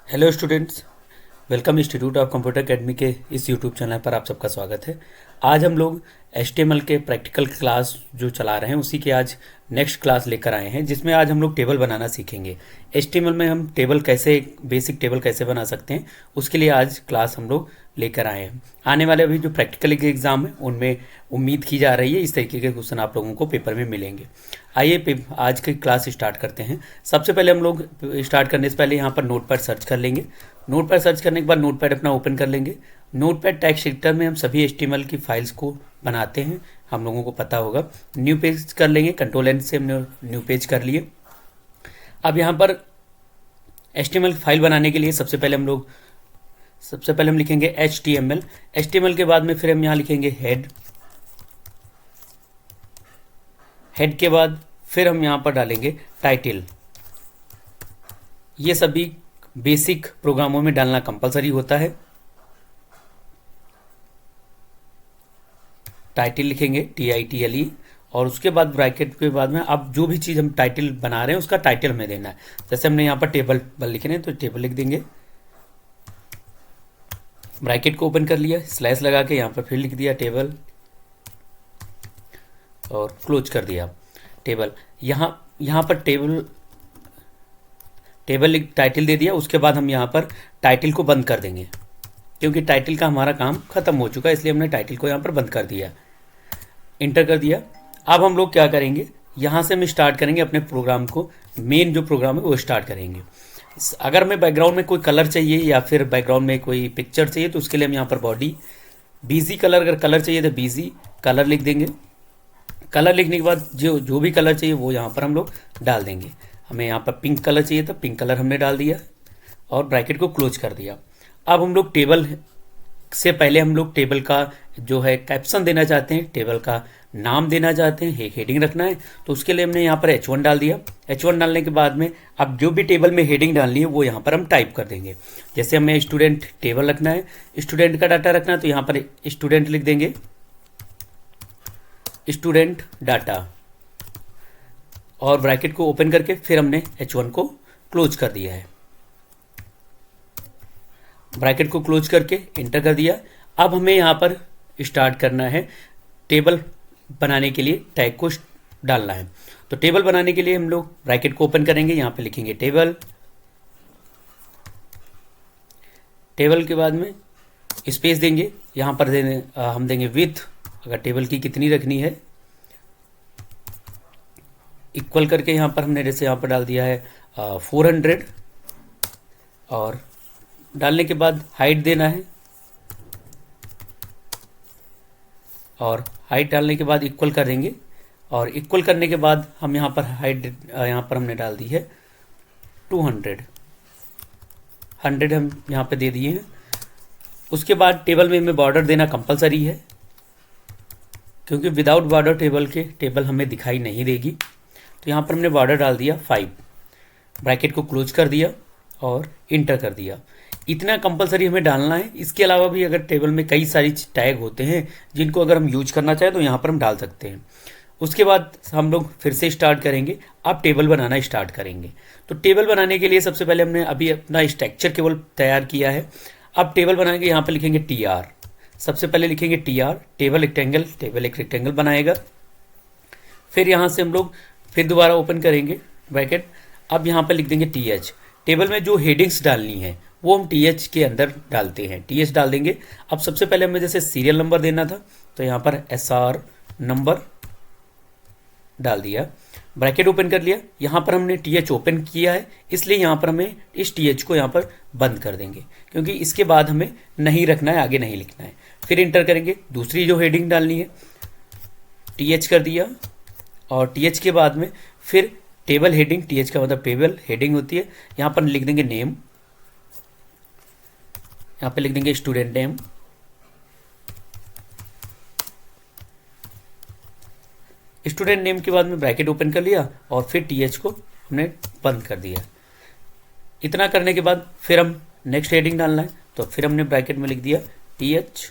Hello students, welcome institute of computer academy के इस YouTube channel पर आप सबका स्वागत है। आज हम लोग HTML के प्रैक्टिकल क्लास जो चला रहे हैं उसी के आज नेक्स्ट क्लास लेकर आए हैं, जिसमें आज हम लोग टेबल बनाना सीखेंगे। HTML में हम टेबल कैसे बेसिक टेबल कैसे बना सकते हैं उसके लिए आज क्लास हम लोग लेकर आए हैं। आने वाले अभी जो प्रैक्टिकल के एग्ज़ाम है उनमें उम्मीद की जा रही है इस तरीके के क्वेश्चन आप लोगों को पेपर में मिलेंगे। आइए आज की क्लास स्टार्ट करते हैं। सबसे पहले हम लोग स्टार्ट करने से पहले यहाँ पर नोटपैड सर्च कर लेंगे। नोटपैड सर्च करने के बाद नोटपैड अपना ओपन कर लेंगे। नोटपैड टेक्स्ट एडिटर में हम सभी HTML की फाइल्स को बनाते हैं, हम लोगों को पता होगा। न्यू पेज कर लेंगे, कंट्रोल एन से हमने न्यू पेज कर लिए। अब यहाँ पर HTML फाइल बनाने के लिए सबसे पहले हम लिखेंगे HTML। HTML के बाद में फिर हम यहाँ लिखेंगे हेड के बाद फिर हम यहाँ पर डालेंगे टाइटल। ये सभी बेसिक प्रोग्रामों में डालना कंपलसरी होता है। टाइटल लिखेंगे TITLE और उसके बाद ब्रैकेट के बाद में अब जो भी चीज़ हम टाइटल बना रहे हैं उसका टाइटल हमें देना है। जैसे हमने यहाँ पर टेबल लिखे हैं तो टेबल लिख देंगे। ब्रैकेट को ओपन कर लिया, स्लैश लगा के यहाँ पर फिर लिख दिया टेबल और क्लोज कर दिया टेबल। यहाँ पर टेबल टाइटल दे दिया। उसके बाद हम यहाँ पर टाइटल को बंद कर देंगे क्योंकि टाइटल का हमारा काम खत्म हो चुका है, इसलिए हमने टाइटल को यहाँ पर बंद कर दिया, इंटर कर दिया। अब हम लोग क्या करेंगे, यहाँ से हम स्टार्ट करेंगे अपने प्रोग्राम को। मेन जो प्रोग्राम है वो स्टार्ट करेंगे। अगर हमें बैकग्राउंड में कोई कलर चाहिए या फिर बैकग्राउंड में कोई पिक्चर चाहिए तो उसके लिए हम यहाँ पर बॉडी बीजी कलर, अगर कलर चाहिए तो बीजी कलर लिख देंगे। कलर लिखने के बाद जो भी कलर चाहिए वो यहाँ पर हम लोग डाल देंगे। हमें यहाँ पर पिंक कलर चाहिए तो पिंक कलर हमने डाल दिया और ब्रैकेट को क्लोज कर दिया। अब हम लोग टेबल से पहले हम लोग टेबल का जो है कैप्शन देना चाहते हैं, टेबल का नाम देना चाहते हैं, हेडिंग रखना है, तो उसके लिए हमने यहाँ पर H1 डाल दिया। H1 डालने के बाद में अब जो भी टेबल में हेडिंग डालनी है वो यहाँ पर हम टाइप कर देंगे। जैसे हमें स्टूडेंट टेबल रखना है, स्टूडेंट का डाटा रखना है, तो यहाँ पर स्टूडेंट लिख देंगे, स्टूडेंट डाटा, और ब्रैकेट को ओपन करके फिर हमने H1 को क्लोज कर दिया है। ब्रैकेट को क्लोज करके इंटर कर दिया। अब हमें यहाँ पर स्टार्ट करना है टेबल बनाने के लिए टैग को डालना है। तो टेबल बनाने के लिए हम लोग ब्रैकेट को ओपन करेंगे, यहाँ पे लिखेंगे टेबल के बाद में स्पेस देंगे। यहाँ पर हम देंगे विथ, अगर टेबल की कितनी रखनी है, इक्वल करके यहाँ पर हमने जैसे यहाँ पर डाल दिया है 400 और डालने के बाद हाइट देना है और हाइट डालने के बाद इक्वल कर देंगे और इक्वल करने के बाद हम यहाँ पर हाइट यहाँ पर हमने डाल दी है 200 हम यहाँ पे दे दिए हैं। उसके बाद टेबल में हमें बॉर्डर देना कंपलसरी है क्योंकि विदाउट बॉर्डर टेबल हमें दिखाई नहीं देगी। तो यहाँ पर हमने बॉर्डर डाल दिया 5, ब्रैकेट को क्लोज कर दिया और इंटर कर दिया। इतना कंपलसरी हमें डालना है। इसके अलावा भी अगर टेबल में कई सारी टैग होते हैं जिनको अगर हम यूज करना चाहें तो यहाँ पर हम डाल सकते हैं। उसके बाद हम लोग फिर से स्टार्ट करेंगे, अब टेबल बनाना स्टार्ट करेंगे। तो टेबल बनाने के लिए सबसे पहले हमने अभी अपना स्ट्रक्चर केवल तैयार किया है। अब टेबल बनाने के यहाँ पर लिखेंगे TR। सबसे पहले लिखेंगे TR, टेबल एक रेक्टेंगल बनाएगा। फिर यहाँ से हम लोग फिर दोबारा ओपन करेंगे ब्रैकेट। अब यहाँ पर लिख देंगे TH। टेबल में जो हेडिंग्स डालनी है वो हम TH के अंदर डालते हैं, TH डाल देंगे। अब सबसे पहले हमें जैसे सीरियल नंबर देना था तो यहाँ पर SR नंबर डाल दिया, ब्रैकेट ओपन कर लिया। यहाँ पर हमने TH ओपन किया है इसलिए यहाँ पर हमें इस TH को यहाँ पर बंद कर देंगे क्योंकि इसके बाद हमें नहीं रखना है, आगे नहीं लिखना है। फिर इंटर करेंगे, दूसरी जो हेडिंग डालनी है TH कर दिया और TH के बाद में फिर टेबल हेडिंग, TH का मतलब टेबल हेडिंग होती है। यहाँ पर लिख देंगे नेम, यहाँ पे लिख देंगे स्टूडेंट नेम, स्टूडेंट नेम के बाद में ब्रैकेट ओपन कर लिया और फिर TH को हमने बंद कर दिया। इतना करने के बाद फिर हम नेक्स्ट हेडिंग डालना है तो फिर हमने ब्रैकेट में लिख दिया TH,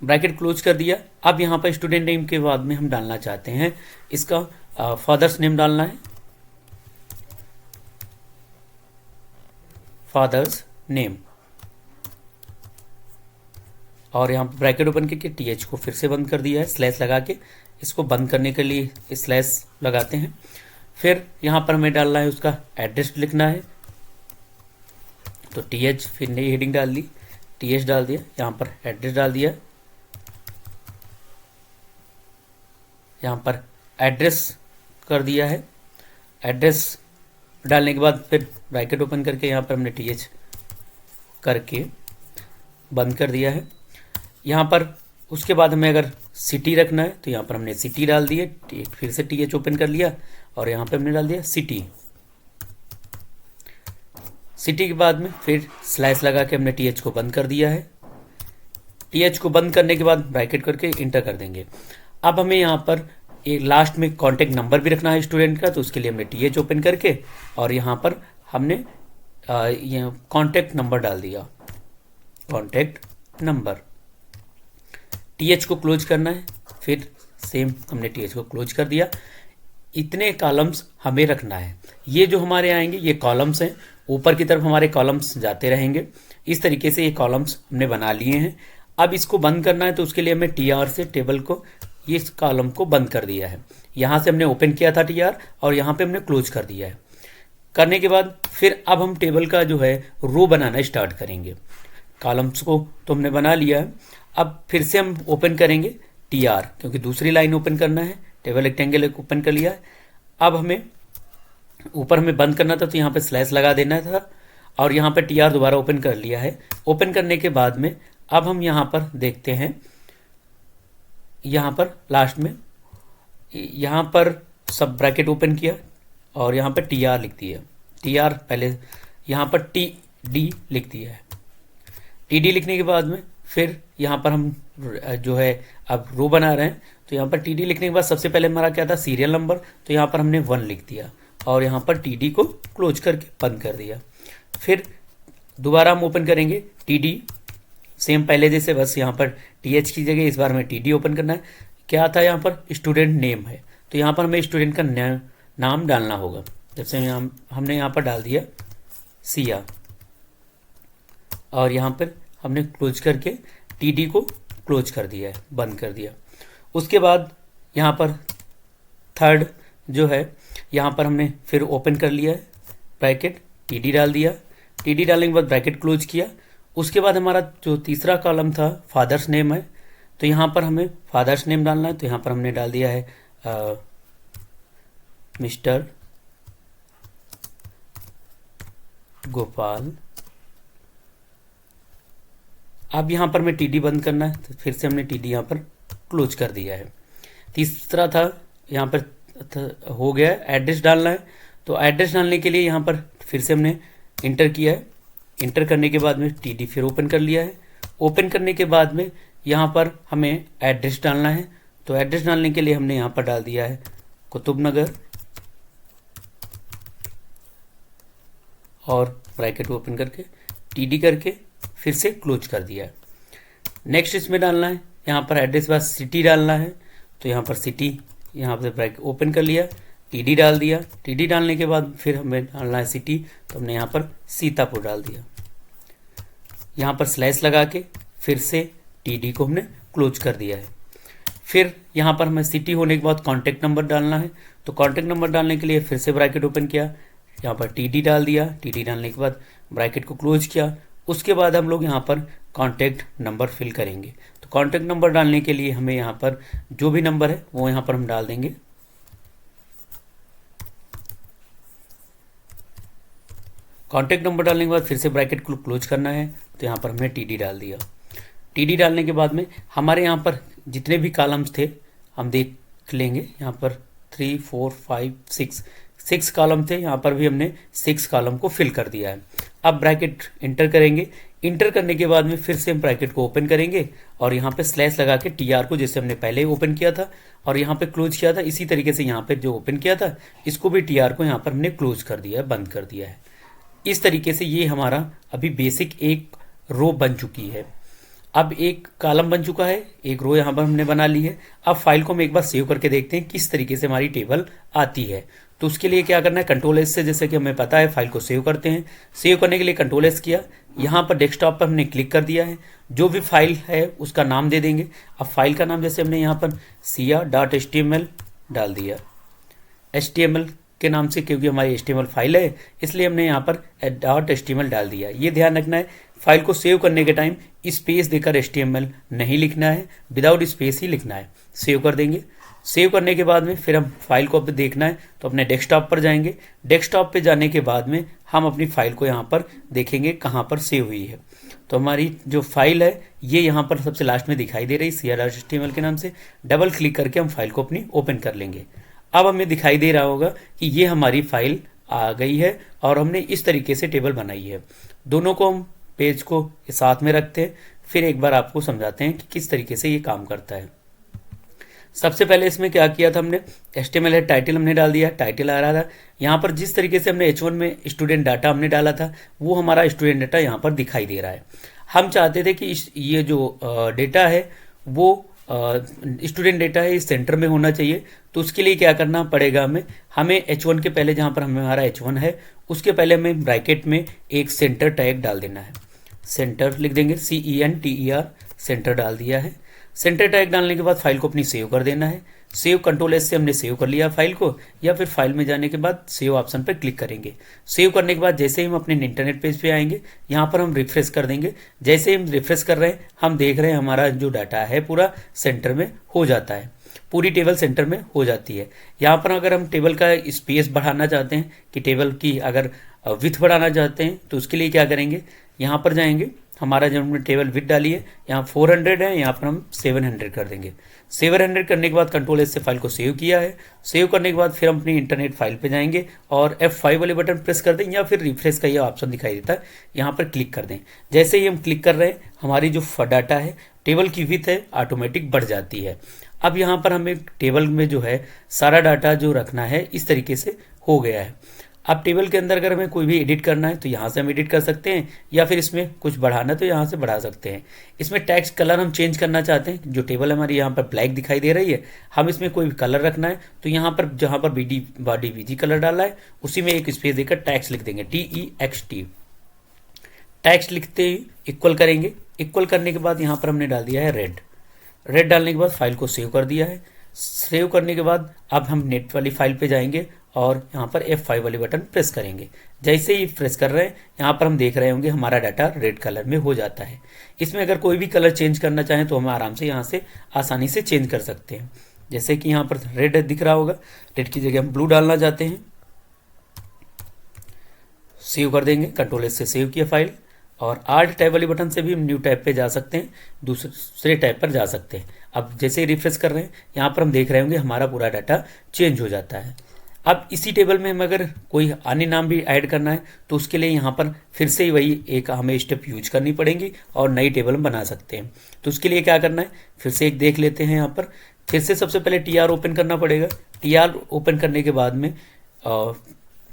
ब्रैकेट क्लोज कर दिया। अब यहाँ पर स्टूडेंट नेम के बाद में हम डालना चाहते हैं इसका फादर्स नेम डालना है फादर्स नेम, और यहाँ पर ब्रैकेट ओपन करके टीएच को फिर से बंद कर दिया है स्लैश लगा के। इसको बंद करने के लिए स्लैश लगाते हैं। फिर यहाँ पर हमें डालना है उसका एड्रेस लिखना है, तो टीएच फिर नई हेडिंग डाल दी, टीएच डाल दिया, यहाँ पर एड्रेस डाल दिया, यहाँ पर एड्रेस कर दिया है। एड्रेस डालने के बाद फिर ब्रैकेट ओपन करके यहाँ पर हमने टीएच करके बंद कर दिया है। यहाँ पर उसके बाद हमें अगर सिटी रखना है तो यहाँ पर हमने सिटी डाल दी है, फिर से टीएच ओपन कर लिया और यहाँ पे हमने डाल दिया सिटी। सिटी के बाद में फिर स्लैश लगा के हमने टीएच को बंद कर दिया है। टीएच को बंद करने के बाद ब्रैकेट करके इंटर कर देंगे। अब हमें यहाँ पर एक लास्ट में कॉन्टैक्ट नंबर भी रखना है स्टूडेंट का, तो उसके लिए हमने टीएच ओपन करके और यहाँ पर हमने कॉन्टैक्ट नंबर डाल दिया, कॉन्टैक्ट नंबर। टीएच को क्लोज करना है, फिर सेम हमने टीएच को क्लोज कर दिया। इतने कॉलम्स हमें रखना है। ये जो हमारे आएंगे ये कॉलम्स हैं, ऊपर की तरफ हमारे कॉलम्स जाते रहेंगे। इस तरीके से ये कॉलम्स हमने बना लिए हैं। अब इसको बंद करना है तो उसके लिए हमें टीआर से टेबल को, इस कॉलम को बंद कर दिया है। यहाँ से हमने ओपन किया था टीआर और यहाँ पे हमने क्लोज कर दिया है। करने के बाद फिर अब हम टेबल का जो है रो बनाना स्टार्ट करेंगे। कॉलम्स को तो हमने बना लिया है। अब फिर से हम ओपन करेंगे टीआर, क्योंकि दूसरी लाइन ओपन करना है। टेबल रेक्टेंगल ओपन कर लिया है। अब हमें ऊपर हमें बंद करना था तो यहाँ पे स्लैश लगा देना था और यहाँ पे टीआर दोबारा ओपन कर लिया है। ओपन करने के बाद में अब हम यहाँ पर देखते हैं, यहाँ पर लास्ट में यहाँ पर सब ब्रैकेट ओपन किया और यहाँ पर टीआर लिख दिया। टीआर पहले यहाँ पर टीडी लिख दिया है। टीडी लिखने के बाद में फिर यहाँ पर हम जो है अब रो बना रहे हैं, तो यहाँ पर टीडी लिखने के बाद सबसे पहले हमारा क्या था सीरियल नंबर, तो यहाँ पर हमने 1 लिख दिया और यहाँ पर टीडी को क्लोज करके बंद कर दिया। फिर दोबारा हम ओपन करेंगे टीडी, सेम पहले जैसे, बस यहाँ पर टीएच की जगह इस बार हमें टीडी ओपन करना है। क्या था यहाँ पर स्टूडेंट नेम है, तो यहाँ पर हमें स्टूडेंट का नाम डालना होगा। जैसे हमने यहाँ पर डाल दिया सिया और यहाँ पर हमने क्लोज करके टीडी को क्लोज कर दिया है, बंद कर दिया। उसके बाद यहाँ पर थर्ड जो है यहाँ पर हमने फिर ओपन कर लिया है ब्रैकेट, टीडी डाल दिया। टीडी डालने के बाद ब्रैकेट क्लोज किया। उसके बाद हमारा जो तीसरा कॉलम था फादर्स नेम है, तो यहाँ पर हमें फादर्स नेम डालना है, तो यहाँ पर हमने डाल दिया है मिस्टर गोपाल। अब यहाँ पर हमें टीडी बंद करना है, तो फिर से हमने टीडी यहाँ पर क्लोज कर दिया है। तीसरा था यहाँ पर हो गया एड्रेस डालना है, तो एड्रेस डालने के लिए यहाँ पर फिर से हमने इंटर किया है। इंटर करने के बाद में टीडी फिर ओपन कर लिया है। ओपन करने के बाद में यहाँ पर हमें एड्रेस डालना है, तो एड्रेस डालने के लिए हमने यहाँ पर डाल दिया है कुतुब नगर और ब्रैकेट ओपन करके टीडी करके फिर से क्लोज कर दिया है। नेक्स्ट इसमें डालना है यहाँ पर एड्रेस बाद सिटी डालना है, तो यहाँ पर सिटी यहाँ पर ब्रैकेट ओपन कर लिया, टीडी डाल दिया। टीडी डालने के बाद फिर हमें डालना है सिटी, तो हमने यहाँ पर सीतापुर डाल दिया। यहाँ पर स्लैश लगा के फिर से टीडी को हमने क्लोज कर दिया है। फिर यहाँ पर हमें सिटी होने के बाद कॉन्टैक्ट नंबर डालना है, तो कॉन्टैक्ट नंबर डालने के लिए फिर से ब्रैकेट ओपन किया, यहाँ पर टीडी डाल दिया। टीडी डालने के बाद ब्रैकेट को क्लोज किया। उसके बाद हम लोग यहाँ पर कॉन्टैक्ट नंबर फिल करेंगे, तो कॉन्टैक्ट नंबर डालने के लिए हमें यहाँ पर जो भी नंबर है वो यहाँ पर हम डाल देंगे। कॉन्टैक्ट नंबर डालने के बाद फिर से ब्रैकेट को क्लोज करना है, तो यहाँ पर हमने टीडी डाल दिया। टीडी डालने के बाद में हमारे यहाँ पर जितने भी कॉलम्स थे हम देख लेंगे। यहाँ पर 3 4 5 6 कॉलम थे, यहाँ पर भी हमने 6 कॉलम को फिल कर दिया है। अब ब्रैकेट इंटर करेंगे। इंटर करने के बाद में फिर से हम ब्रैकेट को ओपन करेंगे और यहाँ पे स्लैश लगा के टीआर को, जैसे हमने पहले ओपन किया था और यहाँ पे क्लोज किया था, इसी तरीके से यहाँ पे जो ओपन किया था इसको भी टीआर को यहाँ पर हमने क्लोज कर दिया, बंद कर दिया है। इस तरीके से ये हमारा अभी बेसिक एक रो बन चुकी है। अब एक कॉलम बन चुका है, एक रो यहाँ पर हमने बना ली है। अब फाइल को हम एक बार सेव करके देखते हैं किस तरीके से हमारी टेबल आती है। तो उसके लिए क्या करना है, कंट्रोल एस से, जैसे कि हमें पता है फाइल को सेव करते हैं, सेव करने के लिए कंट्रोल एस किया, यहाँ पर डेस्कटॉप पर हमने क्लिक कर दिया है, जो भी फाइल है उसका नाम दे देंगे। अब फाइल का नाम जैसे हमने यहाँ पर sia.html डाल दिया, HTML के नाम से, क्योंकि हमारी HTML फाइल है इसलिए हमने यहाँ पर .html डाल दिया। ये ध्यान रखना है, फाइल को सेव करने के टाइम स्पेस देकर HTML नहीं लिखना है, विदाउट स्पेस ही लिखना है। सेव कर देंगे। सेव करने के बाद में फिर हम फाइल को अब देखना है तो अपने डेस्कटॉप पर जाएंगे। डेस्कटॉप पे जाने के बाद में हम अपनी फाइल को यहाँ पर देखेंगे कहाँ पर सेव हुई है। तो हमारी जो फाइल है ये यहाँ पर सबसे लास्ट में दिखाई दे रही sia.html के नाम से। डबल क्लिक करके हम फाइल को अपनी ओपन कर लेंगे। अब हमें दिखाई दे रहा होगा कि ये हमारी फाइल आ गई है और हमने इस तरीके से टेबल बनाई है। दोनों को हम पेज को साथ में रखते हैं, फिर एक बार आपको समझाते हैं कि किस तरीके से ये काम करता है। सबसे पहले इसमें क्या किया था हमने, HTML है टाइटल हमने डाल दिया, टाइटल आ रहा था। यहाँ पर जिस तरीके से हमने H1 में स्टूडेंट डाटा हमने डाला था वो हमारा स्टूडेंट डाटा यहाँ पर दिखाई दे रहा है। हम चाहते थे कि ये जो डेटा है वो स्टूडेंट डेटा है इस सेंटर में होना चाहिए। तो उसके लिए क्या करना पड़ेगा, हमें H1 के पहले, जहाँ पर हमारा H1 है उसके पहले हमें ब्रैकेट में एक सेंटर टैग डाल देना है। सेंटर लिख देंगे, CENTER, सेंटर डाल दिया है। सेंटर टैग डालने के बाद फाइल को अपनी सेव कर देना है। सेव कंट्रोल एस से हमने सेव कर लिया फाइल को, या फिर फाइल में जाने के बाद सेव ऑप्शन पर क्लिक करेंगे। सेव करने के बाद जैसे ही हम अपने इंटरनेट पेज पे आएंगे यहाँ पर हम रिफ्रेश कर देंगे। जैसे ही हम रिफ्रेश कर रहे हैं हम देख रहे हैं हमारा जो डाटा है पूरा सेंटर में हो जाता है, पूरी टेबल सेंटर में हो जाती है। यहाँ पर अगर हम टेबल का स्पेस बढ़ाना चाहते हैं कि टेबल की अगर विथ बढ़ाना चाहते हैं तो उसके लिए क्या करेंगे, यहाँ पर जाएंगे, हमारा जब हमने टेबल विथ डाली है यहाँ 400 है, यहाँ पर हम 700 कर देंगे। 700 करने के बाद कंट्रोल एस से फाइल को सेव किया है। सेव करने के बाद फिर हम अपनी इंटरनेट फाइल पे जाएंगे और F5 वाले बटन प्रेस कर दें, या फिर रिफ्रेश का ये ऑप्शन दिखाई देता है यहाँ पर क्लिक कर दें। जैसे ही हम क्लिक कर रहे हैं हमारी जो डाटा है टेबल की विथ है ऑटोमेटिक बढ़ जाती है। अब यहाँ पर हमें टेबल में जो है सारा डाटा जो रखना है इस तरीके से हो गया है। अब टेबल के अंदर अगर हमें कोई भी एडिट करना है तो यहाँ से हम एडिट कर सकते हैं, या फिर इसमें कुछ बढ़ाना है तो यहाँ से बढ़ा सकते हैं। इसमें टेक्स्ट कलर हम चेंज करना चाहते हैं, जो टेबल हमारी यहाँ पर ब्लैक दिखाई दे रही है, हम इसमें कोई भी कलर रखना है तो यहाँ पर जहाँ पर बॉडी बीजी कलर डाला है उसी में एक स्पेस देकर टैक्स लिख देंगे, TEXT। टैक्स लिखते ही इक्वल करेंगे। इक्वल करने के बाद यहाँ पर हमने डाल दिया है रेड डालने के बाद फाइल को सेव कर दिया है। सेव करने के बाद अब हम नेट वाली फाइल पे जाएंगे और यहाँ पर F5 वाले बटन प्रेस करेंगे। जैसे ही प्रेस कर रहे हैं यहाँ पर हम देख रहे होंगे हमारा डाटा रेड कलर में हो जाता है। इसमें अगर कोई भी कलर चेंज करना चाहें तो हम आराम से यहाँ से आसानी से चेंज कर सकते हैं। जैसे कि यहाँ पर रेड दिख रहा होगा, रेड की जगह हम ब्लू डालना चाहते हैं, सेव कर देंगे। कंट्रोल एस से सेव किया फाइल, और आल्ट टैब वाले बटन से भी हम न्यू टैब पे जा सकते हैं, दूसरे टैब पर जा सकते हैं। अब जैसे ही रिफ्रेश कर रहे हैं यहाँ पर हम देख रहे होंगे हमारा पूरा डाटा चेंज हो जाता है। अब इसी टेबल में हम अगर कोई अन्य नाम भी ऐड करना है तो उसके लिए यहाँ पर फिर से वही एक हमें स्टेप यूज करनी पड़ेगी और नई टेबल हम बना सकते हैं। तो उसके लिए क्या करना है, फिर से एक देख लेते हैं। यहाँ पर फिर से सबसे पहले TR ओपन करना पड़ेगा। TR ओपन करने के बाद में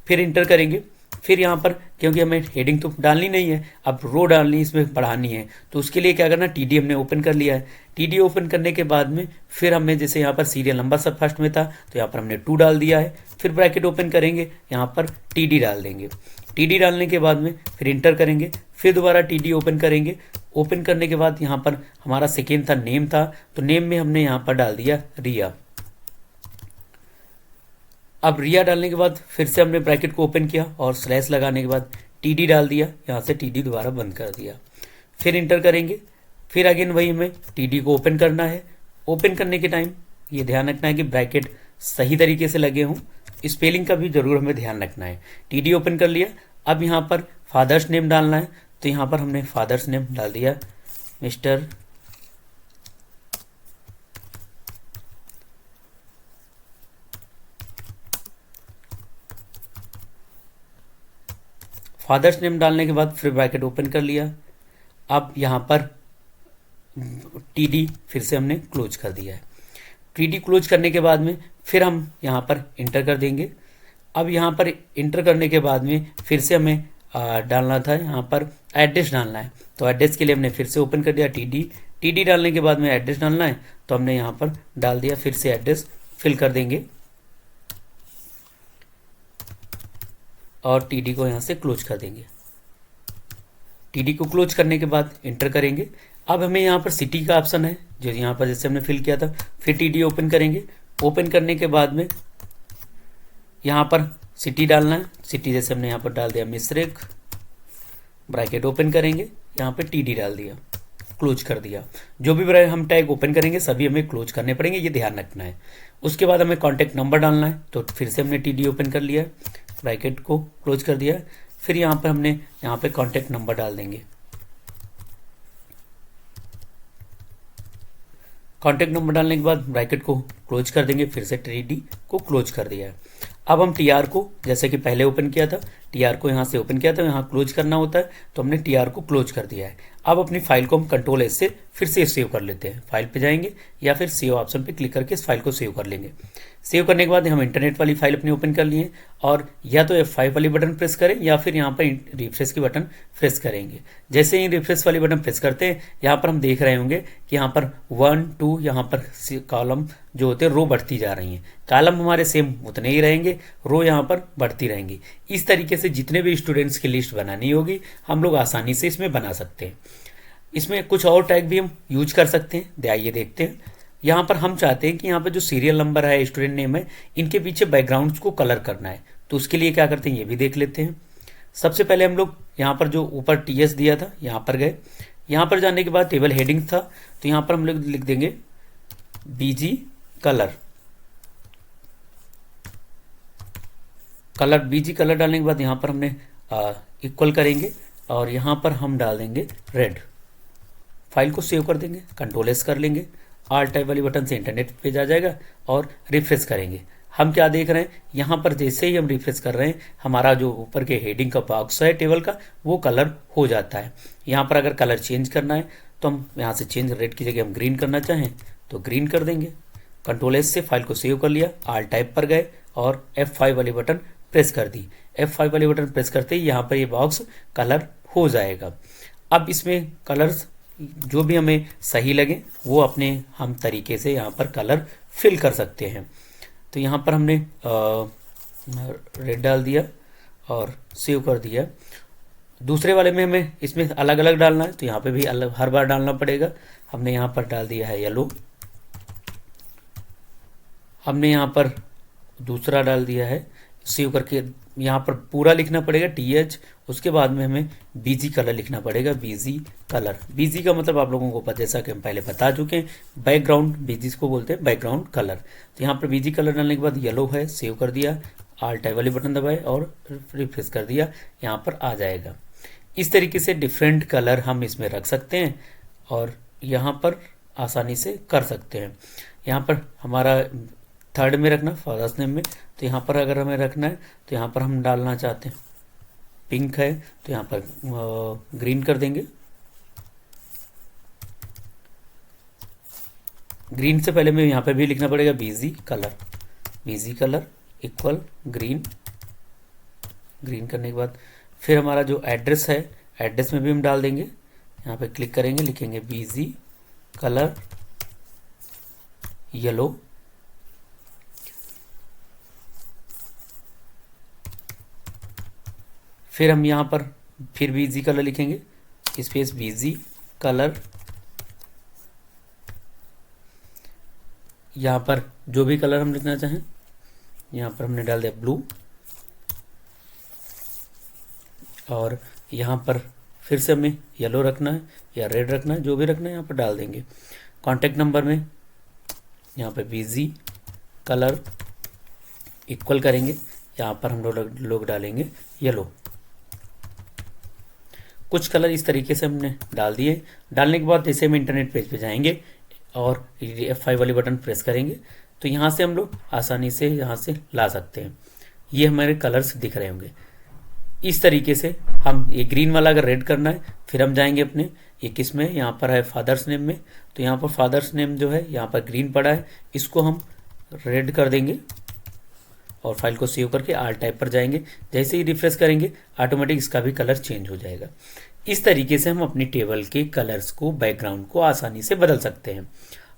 फिर इंटर करेंगे। फिर यहाँ पर क्योंकि हमें हेडिंग तो डालनी नहीं है, अब रो डालनी, इसमें बढ़ानी है, तो उसके लिए क्या करना, TD हमने ओपन कर लिया है। TD ओपन करने के बाद में फिर हमें जैसे यहाँ पर सीरियल नंबर सब फर्स्ट में था तो यहाँ पर हमने 2 डाल दिया है। फिर ब्रैकेट ओपन करेंगे, यहाँ पर TD डाल देंगे। TD डालने के बाद में फिर इंटर करेंगे, फिर दोबारा TD ओपन करेंगे। ओपन करने के बाद यहाँ पर हमारा सेकेंड था नेम था, तो नेम में हमने यहाँ पर डाल दिया रिया। अब रिया डालने के बाद फिर से हमने ब्रैकेट को ओपन किया और स्लैश लगाने के बाद TD डाल दिया, यहाँ से TD दोबारा बंद कर दिया। फिर इंटर करेंगे, फिर अगेन वही हमें TD को ओपन करना है। ओपन करने के टाइम ये ध्यान रखना है कि ब्रैकेट सही तरीके से लगे हों, स्पेलिंग का भी जरूर हमें ध्यान रखना है। TD ओपन कर लिया। अब यहाँ पर फादर्स नेम डालना है, तो यहाँ पर हमने फादर्स नेम डाल दिया, मिस्टर फादर्स नेम डालने के बाद फिर ब्रैकेट ओपन कर लिया। अब यहाँ पर TD फिर से हमने क्लोज कर दिया है। TD क्लोज करने के बाद में फिर हम यहाँ पर इंटर कर देंगे। अब यहाँ पर इंटर करने के बाद में फिर से हमें डालना था, यहाँ पर एड्रेस डालना है, तो एड्रेस के लिए हमने फिर से ओपन कर दिया TD डालने के बाद में एड्रेस डालना है, तो हमने यहाँ पर डाल दिया। फिर से एड्रेस फिल कर देंगे। और टीडी को यहाँ से क्लोज कर देंगे। टीडी को क्लोज करने के बाद एंटर करेंगे। अब हमें यहाँ पर सिटी का ऑप्शन है जो यहाँ पर जैसे हमने फिल किया था, फिर टीडी ओपन करेंगे। ओपन करने के बाद में यहाँ पर सिटी डालना है। सिटी जैसे हमने यहाँ पर डाल दिया मिश्रिक, ब्रैकेट ओपन करेंगे, यहाँ पे टीडी डाल दिया, क्लोज कर दिया। जो भी हम टैग ओपन करेंगे सभी हमें क्लोज करने पड़ेंगे, ये ध्यान रखना है। उसके बाद हमें कॉन्टैक्ट नंबर डालना है, तो फिर से हमने टीडी ओपन कर लिया, ब्रैकेट को क्लोज कर दिया। फिर यहाँ पर हमने यहाँ पे कॉन्टैक्ट नंबर डाल देंगे। कॉन्टैक्ट नंबर डालने के बाद ब्रैकेट को क्लोज कर देंगे, फिर से टीडी को क्लोज कर दिया है। अब हम टीआर को जैसे कि पहले ओपन किया था, टीआर को यहाँ से ओपन किया था, यहाँ क्लोज करना होता है, तो हमने टीआर को क्लोज कर दिया है। अब अपनी फाइल को हम कंट्रोल एस से फिर से सेव कर लेते हैं। फाइल पे जाएंगे या फिर सेव ऑप्शन पे क्लिक करके इस फाइल को सेव कर लेंगे। सेव करने के बाद हम इंटरनेट वाली फाइल अपनी ओपन कर लिए और या तो F5 वाली बटन प्रेस करें या फिर यहाँ पर रिफ्रेश की बटन प्रेस करेंगे। जैसे ही रिफ्रेश वाली बटन प्रेस करते हैं, यहाँ पर हम देख रहे होंगे कि यहाँ पर 1 2 यहाँ पर कॉलम जो होते हैं रो बढ़ती जा रही हैं। कॉलम हमारे सेम उतने ही रहेंगे, रो यहाँ पर बढ़ती रहेंगी। इस तरीके से जितने भी स्टूडेंट्स की लिस्ट बनानी होगी हम लोग आसानी से इसमें बना सकते हैं। इसमें कुछ और टैग भी हम यूज कर सकते हैं, आइए देखते हैं। यहाँ पर हम चाहते हैं कि यहाँ पर जो सीरियल नंबर है, स्टूडेंट नेम है, इनके पीछे बैकग्राउंड्स को कलर करना है। तो उसके लिए क्या करते हैं ये भी देख लेते हैं। सबसे पहले हम लोग यहाँ पर जो ऊपर टीएस दिया था यहाँ पर गए। यहाँ पर जाने के बाद टेबल हेडिंग था, तो यहाँ पर हम लोग लिख देंगे बीजी कलर। बीजी कलर डालने के बाद यहाँ पर हमने इक्वल करेंगे और यहाँ पर हम डाल देंगे रेड। फाइल को सेव कर देंगे, कंट्रोल एस कर लेंगे, आल टाइप वाली बटन से इंटरनेट पेज आ जाएगा और रिफ्रेश करेंगे। हम क्या देख रहे हैं, यहाँ पर जैसे ही हम रिफ्रेश कर रहे हैं हमारा जो ऊपर के हेडिंग का बॉक्स है टेबल का वो कलर हो जाता है। यहाँ पर अगर कलर चेंज करना है तो हम यहाँ से चेंज, रेड की जगह हम ग्रीन करना चाहें तो ग्रीन कर देंगे। कंट्रोल एस से फाइल को सेव कर लिया, आल टाइप पर गए और F5 वाली बटन प्रेस कर दी। F5 वाली बटन प्रेस करते ही यहाँ पर ये बॉक्स कलर हो जाएगा। अब इसमें कलर्स जो भी हमें सही लगे वो अपने हम तरीके से यहाँ पर कलर फिल कर सकते हैं। तो यहाँ पर हमने रेड डाल दिया और सेव कर दिया। दूसरे वाले में हमें इसमें अलग अलग डालना है, तो यहाँ पे भी अलग हर बार डालना पड़ेगा। हमने यहाँ पर डाल दिया है येलो, हमने यहाँ पर दूसरा डाल दिया है, सेव करके यहाँ पर पूरा लिखना पड़ेगा TH। उसके बाद में हमें बीजी कलर लिखना पड़ेगा, बीजी कलर। बीजी का मतलब आप लोगों को पता, जैसा कि हम पहले बता चुके हैं, बैकग्राउंड, बीजी को बोलते हैं बैकग्राउंड कलर। तो यहाँ पर बीजी कलर डालने के बाद येलो है, सेव कर दिया, आल टाइप वाली बटन दबाए और रिफ्रेश कर दिया, यहाँ पर आ जाएगा। इस तरीके से डिफरेंट कलर हम इसमें रख सकते हैं और यहाँ पर आसानी से कर सकते हैं। यहाँ पर हमारा थर्ड में रखना, फादर्स नेम में, तो यहाँ पर अगर हमें रखना है तो यहाँ पर हम डालना चाहते हैं पिंक है तो यहाँ पर ग्रीन कर देंगे। ग्रीन से पहले में यहाँ पे भी लिखना पड़ेगा BG colour equal green. Green करने के बाद फिर हमारा जो एड्रेस है, एड्रेस में भी हम डाल देंगे। यहाँ पे क्लिक करेंगे, लिखेंगे बीजी कलर येलो। फिर हम यहाँ पर फिर बीजी कलर लिखेंगे, स्पेस बीजी कलर। यहाँ पर जो भी कलर हम लिखना चाहें, यहाँ पर हमने डाल दिया ब्लू। और यहाँ पर फिर से हमें येलो रखना है या रेड रखना है, जो भी रखना है यहाँ पर डाल देंगे। कॉन्टैक्ट नंबर में यहाँ पे बीजी कलर इक्वल करेंगे, यहाँ पर हम लोग डालेंगे येलो। कुछ कलर इस तरीके से हमने डाल दिए। डालने के बाद जैसे हम इंटरनेट पेज पे जाएंगे और F5 वाली बटन प्रेस करेंगे तो यहाँ से हम लोग आसानी से यहाँ से ला सकते हैं। ये हमारे कलर्स दिख रहे होंगे। इस तरीके से हम ये ग्रीन वाला अगर रेड करना है फिर हम जाएंगे अपने ये किस में, यहाँ पर है फादर्स नेम में, तो यहाँ पर फादर्स नेम जो है यहाँ पर ग्रीन पड़ा है, इसको हम रेड कर देंगे और फाइल को सेव करके आल टाइप पर जाएंगे। जैसे ही रिफ्रेश करेंगे ऑटोमेटिक इसका भी कलर चेंज हो जाएगा। इस तरीके से हम अपनी टेबल के कलर्स को, बैकग्राउंड को आसानी से बदल सकते हैं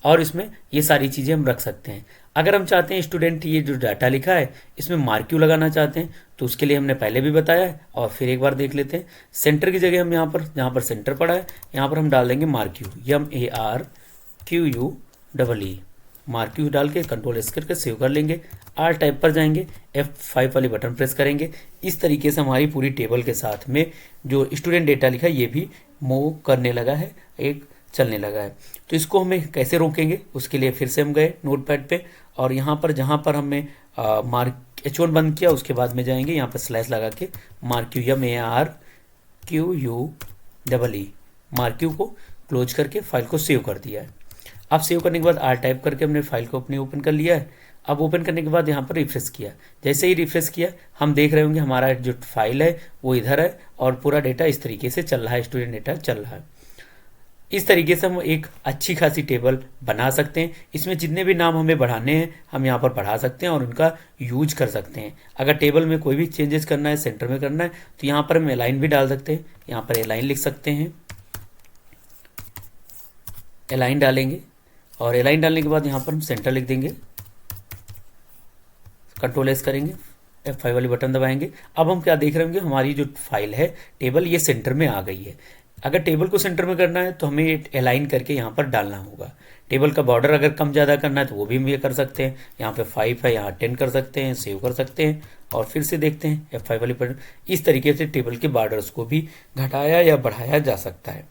और इसमें ये सारी चीज़ें हम रख सकते हैं। अगर हम चाहते हैं स्टूडेंट ये जो डाटा लिखा है इसमें मार्क क्यू लगाना चाहते हैं तो उसके लिए हमने पहले भी बताया है और फिर एक बार देख लेते हैं। सेंटर की जगह हम यहाँ पर जहाँ पर सेंटर पड़ा है यहाँ पर हम डाल देंगे mark Q, MARQUE, mark Q डाल के कंट्रोल एस करके सेव कर लेंगे। आर टाइप पर जाएंगे, F5 वाली बटन प्रेस करेंगे। इस तरीके से हमारी पूरी टेबल के साथ में जो स्टूडेंट डेटा लिखा है ये भी मूव करने लगा है, एक चलने लगा है। तो इसको हमें कैसे रोकेंगे उसके लिए फिर से हम गए नोटपैड पे और यहाँ पर जहाँ पर हमने मार्क H1 बंद किया उसके बाद में जाएंगे यहाँ पर स्लैश लगा के mark Q, MARQUE, mark Q को क्लोज करके फाइल को सेव कर दिया है। अब सेव करने के बाद आर टाइप करके हमने फाइल को अपनी ओपन कर लिया है। अब ओपन करने के बाद यहाँ पर रिफ्रेश किया, जैसे ही रिफ्रेश किया हम देख रहे होंगे हमारा जो फाइल है वो इधर है और पूरा डेटा इस तरीके से चल रहा है, स्टूडेंट डेटा चल रहा है। इस तरीके से हम एक अच्छी खासी टेबल बना सकते हैं। इसमें जितने भी नाम हमें बढ़ाने हैं हम यहाँ पर बढ़ा सकते हैं और उनका यूज कर सकते हैं। अगर टेबल में कोई भी चेंजेस करना है, सेंटर में करना है तो यहाँ पर हम अलाइन भी डाल सकते हैं। यहाँ पर अलाइन लिख सकते हैं, अलाइन डालेंगे और अलाइन डालने के बाद यहाँ पर हम सेंटर लिख देंगे, कंट्रोल एस करेंगे, F5 वाली बटन दबाएंगे। अब हम क्या देख रहे होंगे हमारी जो फाइल है टेबल ये सेंटर में आ गई है। अगर टेबल को सेंटर में करना है तो हमें अलाइन करके यहाँ पर डालना होगा। टेबल का बॉर्डर अगर कम ज़्यादा करना है तो वो भी हम ये कर सकते हैं। यहाँ पे 5 है, यहाँ 10 कर सकते हैं, सेव कर सकते हैं और फिर से देखते हैं F5 वाली बटन। इस तरीके से टेबल के बॉर्डर्स को भी घटाया या बढ़ाया जा सकता है।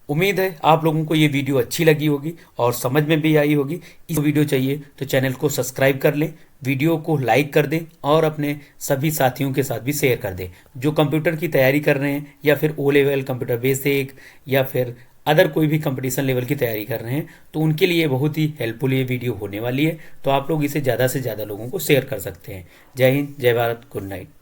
उम्मीद है आप लोगों को ये वीडियो अच्छी लगी होगी और समझ में भी आई होगी। इस वीडियो चाहिए तो चैनल को सब्सक्राइब कर लें, वीडियो को लाइक कर दें और अपने सभी साथियों के साथ भी शेयर कर दें जो कंप्यूटर की तैयारी कर रहे हैं या फिर O लेवल, कंप्यूटर बेसिक या फिर अदर कोई भी कंपटीशन लेवल की तैयारी कर रहे हैं तो उनके लिए बहुत ही हेल्पफुल ये वीडियो होने वाली है। तो आप लोग इसे ज़्यादा से ज़्यादा लोगों को शेयर कर सकते हैं। जय हिंद, जय भारत, गुड नाइट।